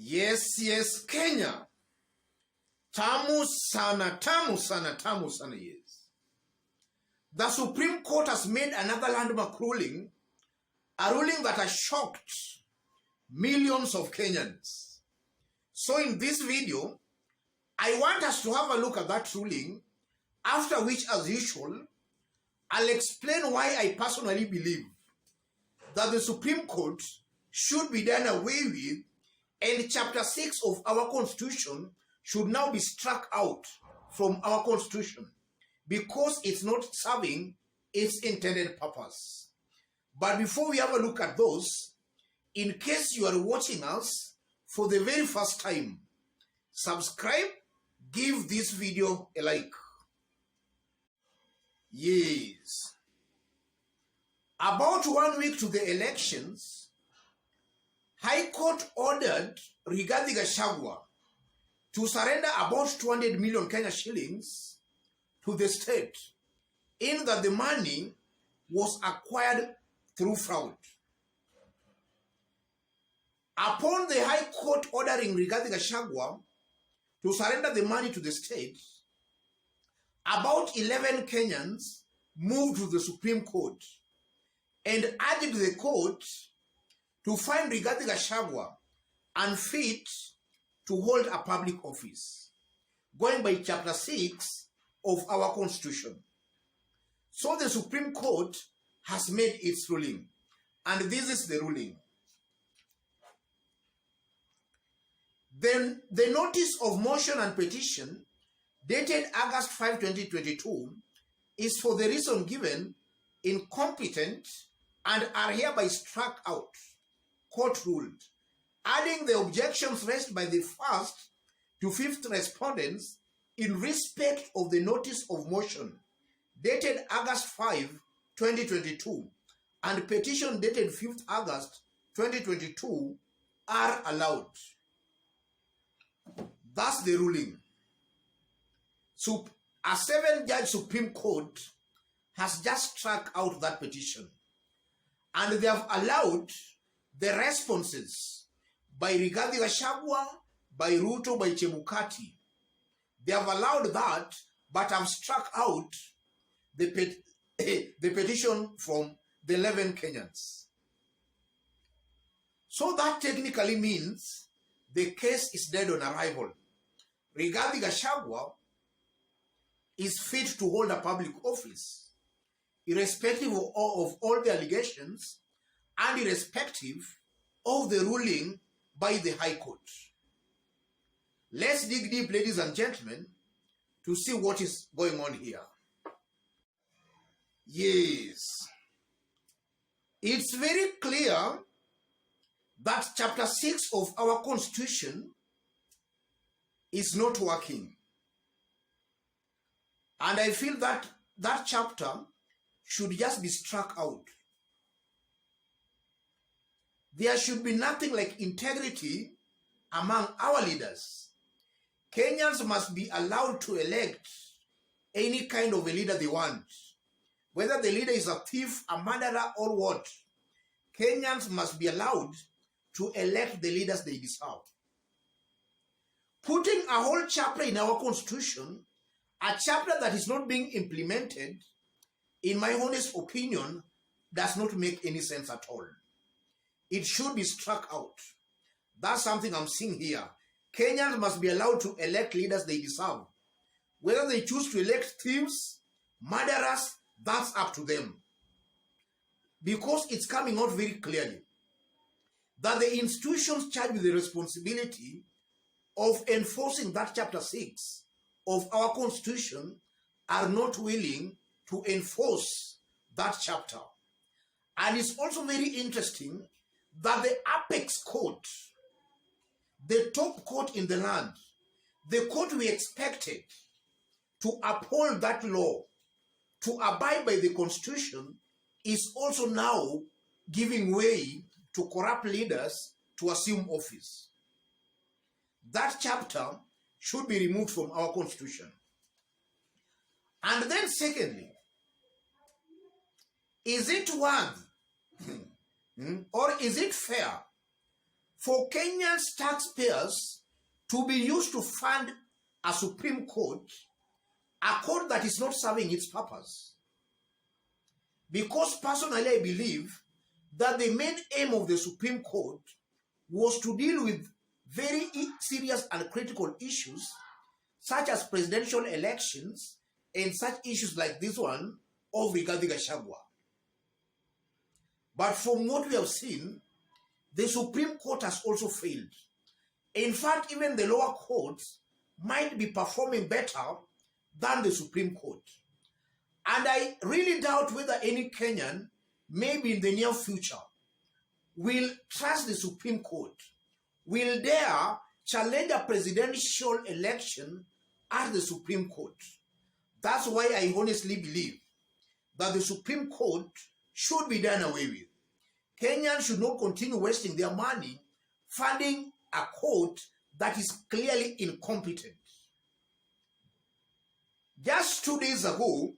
Yes, Kenya. Tamu sana, yes. The Supreme Court has made another landmark ruling, a ruling that has shocked millions of Kenyans. So in this video, I want us to have a look at that ruling, after which, as usual, I'll explain why I personally believe that the Supreme Court should be done away with and Chapter 6 of our Constitution should now be struck out from our Constitution because it's not serving its intended purpose. But before we have a look at those, in case you are watching us for the very first time, subscribe, give this video a like. Yes. About 1 week to the elections, High Court ordered Rigathi Gachagua to surrender about 200 million Kenya shillings to the state, in that the money was acquired through fraud. Upon the High Court ordering Rigathi Gachagua to surrender the money to the state, about 11 Kenyans moved to the Supreme Court and urged the court to find Rigathi Gachagua unfit to hold a public office, going by Chapter 6 of our Constitution. So the Supreme Court has made its ruling, and this is the ruling. Then the notice of motion and petition dated August 5, 2022 is for the reason given incompetent and are hereby struck out, court ruled, adding the objections raised by the first to fifth respondents in respect of the notice of motion dated August 5, 2022 and petition dated 5th August 2022 are allowed. That's the ruling. So a 7-judge Supreme Court has just struck out that petition, and they have allowed the responses by Rigathi Gachagua, by Ruto, by Chebukati. They have allowed that, but have struck out the petition from the 11 Kenyans. So that technically means the case is dead on arrival. Rigathi Gachagua is fit to hold a public office, irrespective of all the allegations and irrespective of the ruling by the High Court. Let's dig deep, ladies and gentlemen, to see what is going on here. Yes. It's very clear that Chapter 6 of our Constitution is not working. And I feel that that chapter should just be struck out. There should be nothing like integrity among our leaders. Kenyans must be allowed to elect any kind of a leader they want. Whether the leader is a thief, a murderer, or what, Kenyans must be allowed to elect the leaders they deserve. Putting a whole chapter in our Constitution, a chapter that is not being implemented, in my honest opinion, does not make any sense at all. It should be struck out. That's something I'm seeing here. Kenyans must be allowed to elect leaders they deserve. Whether they choose to elect thieves, murderers, that's up to them. Because it's coming out very clearly that the institutions charged with the responsibility of enforcing that Chapter 6 of our Constitution are not willing to enforce that chapter. And it's also very interesting that the apex court, the top court in the land, the court we expected to uphold that law, to abide by the Constitution, is also now giving way to corrupt leaders to assume office. That chapter should be removed from our Constitution. And then secondly, is it worth or is it fair for Kenya's taxpayers to be used to fund a Supreme Court, a court that is not serving its purpose. Because personally I believe that the main aim of the Supreme Court was to deal with very serious and critical issues such as presidential elections and such issues like this one of Rigathi Gachagua. But from what we have seen, the Supreme Court has also failed. In fact, even the lower courts might be performing better than the Supreme Court. And I really doubt whether any Kenyan, maybe in the near future, will trust the Supreme Court, will dare challenge a presidential election at the Supreme Court. That's why I honestly believe that the Supreme Court should be done away with. Kenyans should not continue wasting their money funding a court that is clearly incompetent. Just 2 days ago,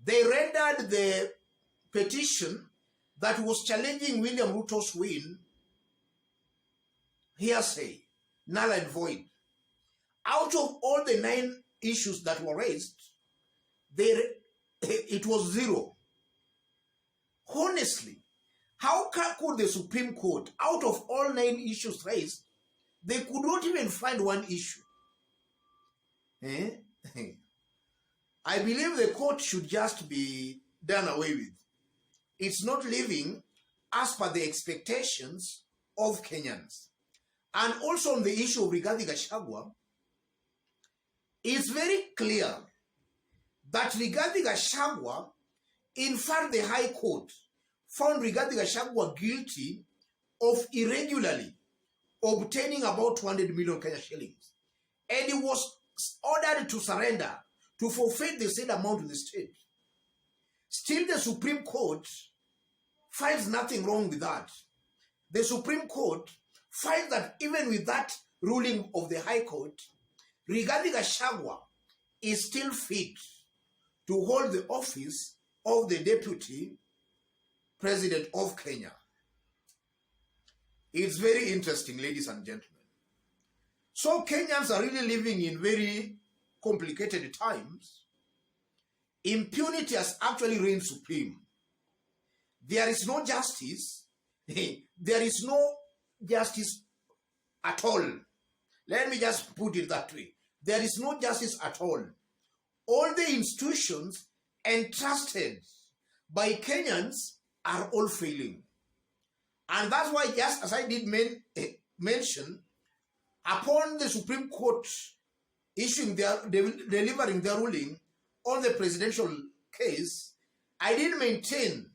they rendered the petition that was challenging William Ruto's win hearsay, null and void. Out of all the 9 issues that were raised, it was 0. Honestly, how could the Supreme Court, out of all 9 issues raised, they could not even find one issue? I believe the court should just be done away with. It's not living as per the expectations of Kenyans. And also on the issue of Rigathi Gachagua, it's very clear that Rigathi Gachagua, in fact the High Court, found Rigathi Gachagua guilty of irregularly obtaining about 200 million Kenya shillings. And he was ordered to surrender, to forfeit the said amount to the state. Still, the Supreme Court finds nothing wrong with that. The Supreme Court finds that even with that ruling of the High Court, Rigathi Gachagua is still fit to hold the office of the Deputy President of Kenya. It's very interesting, ladies and gentlemen. So Kenyans are really living in very complicated times. Impunity has actually reigned supreme. There is no justice. There is no justice at all. Let me just put it that way. There is no justice at all. All the institutions entrusted by Kenyans are all failing. And that's why, just as I did mention, upon the Supreme Court delivering their ruling on the presidential case, I did maintain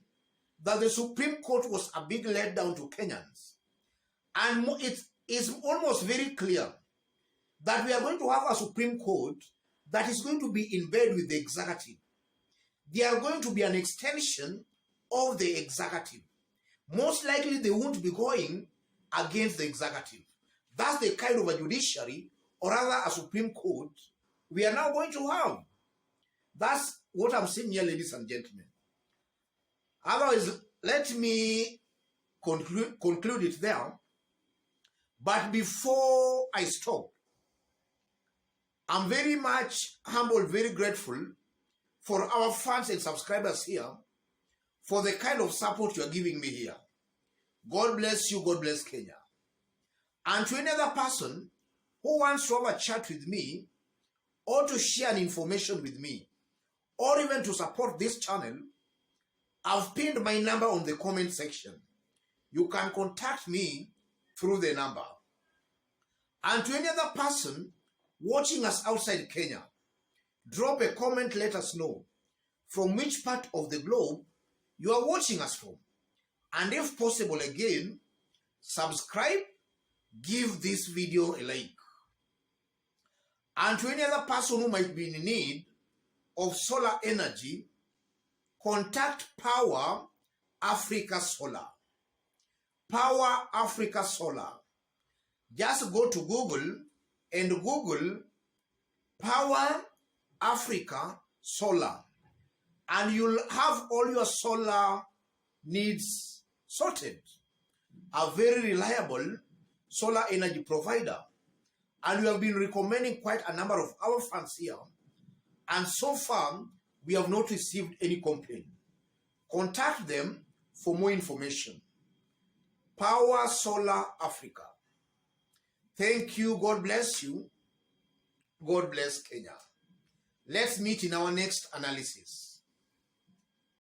that the Supreme Court was a big letdown to Kenyans. And it is almost very clear that we are going to have a Supreme Court that is going to be in bed with the executive. They are going to be an extension of the executive. Most likely they won't be going against the executive. That's the kind of a judiciary, or rather a Supreme Court, we are now going to have. That's what I'm saying here, ladies and gentlemen. Otherwise, let me conclude it there. But before I stop, I'm very much humbled, very grateful for our fans and subscribers here for the kind of support you are giving me here. God bless you, God bless Kenya. And to any other person who wants to have a chat with me, or to share an information with me, or even to support this channel, I've pinned my number on the comment section. You can contact me through the number. And to any other person watching us outside Kenya, drop a comment, let us know from which part of the globe you are watching us from. And if possible again, subscribe, give this video a like. And to any other person who might be in need of solar energy, contact Power Africa Solar. Power Africa Solar. Just go to Google and Google Power Africa Solar, and you'll have all your solar needs sorted. a very reliable solar energy provider. And we have been recommending quite a number of our funds here. And so far, we have not received any complaint. Contact them for more information. Power Solar Africa. Thank you. God bless you. God bless Kenya. Let's meet in our next analysis.